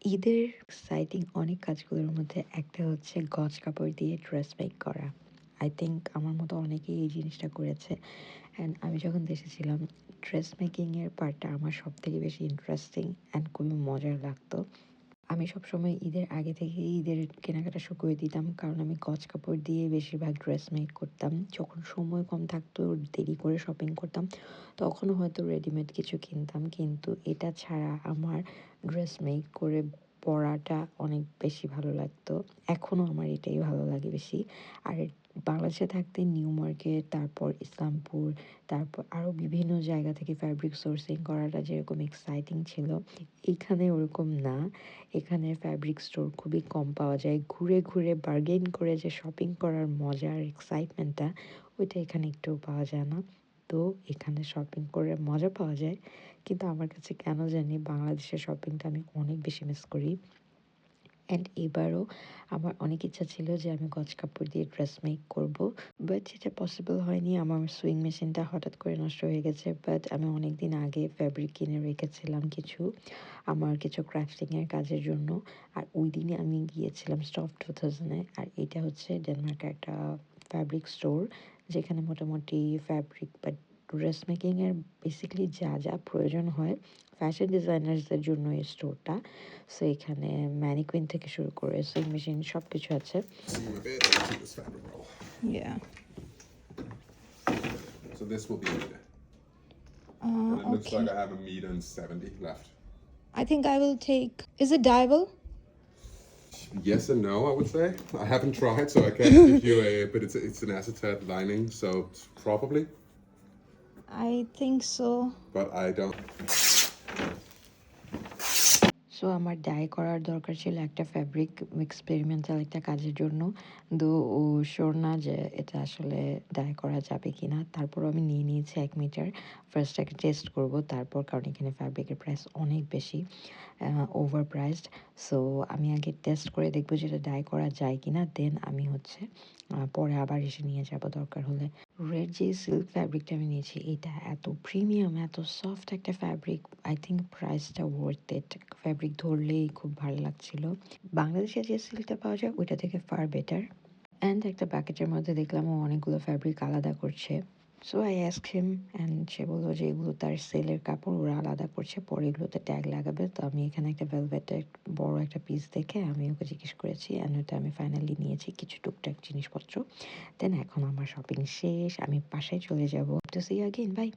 ঈদের এক্সাইটিং অনেক কাজগুলোর মধ্যে একটা হচ্ছে গজ কাপড় দিয়ে ড্রেস মেক করা। আই থিংক আমার মতো অনেকেই এই জিনিসটা করেছে। অ্যান্ড আমি যখন দেশে ছিলাম, ড্রেস মেকিংয়ের পার্টটা আমার সবথেকে বেশি ইন্টারেস্টিং অ্যান্ড খুবই মজার লাগতো। আমি সবসময় ঈদের আগে থেকেই ঈদের কেনাকাটা শুরু করে দিতাম, কারণ আমি গজ কাপড় দিয়ে বেশিরভাগ ড্রেস মেক করতাম। যখন সময় কম থাকতো, দেরি করে শপিং করতাম, তখনও হয়তো রেডিমেড কিছু কিনতাম। কিন্তু এটা ছাড়া আমার ড্রেস মেক করে পরাটা অনেক বেশি ভালো লাগতো। এখনও আমার এটাই ভালো লাগে বেশি। আর বাংলাদেশে থাকতে নিউ মার্কেট, তারপর ইসলামপুর, তারপর আরও বিভিন্ন জায়গা থেকে ফ্যাব্রিক সোর্সিং করাটা যেরকম এক্সাইটিং ছিল, এইখানে ওরকম না। এখানে ফ্যাব্রিক স্টোর খুবই কম পাওয়া যায়। ঘুরে ঘুরে বার্গেইন করে যে শপিং করার মজা আর এক্সাইটমেন্টটা, ওইটা এখানে একটুও পাওয়া যায় না। তো এখানে শপিং করে মজা পাওয়া যায়, কিন্তু আমার কাছে কেন জানি বাংলাদেশের শপিংটা আমি অনেক বেশি মিস করি। অ্যান্ড এবারও আমার অনেক ইচ্ছা ছিল যে আমি গজ কাপড় দিয়ে ড্রেস মেক করব, বাট সেটা পসিবল হয়নি। আমার সুইং মেশিনটা হঠাৎ করে নষ্ট হয়ে গেছে, বাট আমি অনেক দিন আগে ফ্যাব্রিক কিনে রেখেছিলাম কিছু, আমার কিছু ক্রাফটিংয়ের কাজের জন্য। আর ওই দিনে আমি গিয়েছিলাম স্টফ 2000-এ। আর এটা হচ্ছে ডেনমার্কের একটা ফ্যাব্রিক স্টোর, যেখানে মোটামুটি ফ্যাব্রিক বা ড্রেস মেকিংয়ের বেসিক্যালি যা যা প্রয়োজন হয় ফ্যাশন ডিজাইনার্সদের জন্য এই স্টোরটা। সো এখানে ম্যানিকুইন থেকে শুরু করে সুইং মেশিন সব কিছু আছে। Seam a bit to this fabric roll. Yeah. So this will be a meter. And it looks like Okay. I have a meter and 70 left. I think I will take. Is it dyeable? Yes and no, I would say. I haven't tried, so I can't give you a. But it's an acetate lining, so it's probably. I think so. But I don't. So আমার die করার দরকার ছিল একটা fabric experimental একটা কাজের জন্য। দো ও sure না যে এটা আসলে ডাই করা যাবে কি না। তারপরও আমি নিয়ে নিয়েছি 1 মিটার। ফার্স্ট একটা টেস্ট করব, তারপর, কারণ এখানে ফ্যাব্রিকের প্রাইস অনেক বেশি, ওভার প্রাইসড। সো আমি আগে টেস্ট করে দেখবো যেটা ডাই করা যায় কি না, দেন আমি হচ্ছে পরে আবার এসে নিয়ে যাব দরকার হলে। রেড যে সিল্ক ফ্যাব্রিকটা আমি নিয়েছি, এটা এত প্রিমিয়াম, এত সফট একটা ফ্যাব্রিক। আই থিঙ্ক প্রাইসটা ওয়ার্থ ইট। ফ্যাব্রিক ধরলেই খুব ভালো লাগছিল। বাংলাদেশে যে সিল্কটা পাওয়া যায় ওইটা থেকে ফার বেটার। অ্যান্ড একটা প্যাকেটের মধ্যে দেখলাম ও অনেকগুলো ফ্যাব্রিক আলাদা করছে। সো আই অ্যাস্কড হিম, অ্যান্ড সে বললো যে এগুলো তার সেলের কাপড়, ওরা আলাদা করছে, পরে এগুলোতে ট্যাগ লাগাবে। তো আমি এখানে একটা ভেলভেটের বড় একটা পিস দেখে আমি ওকে জিজ্ঞেস করেছি, অ্যান্ড ওটা আমি ফাইনালি নিয়েছি কিছু টুকটাক জিনিসপত্র। দেন এখন আমার শপিং শেষ, আমি বাসায় চলে যাব। To see you again, by.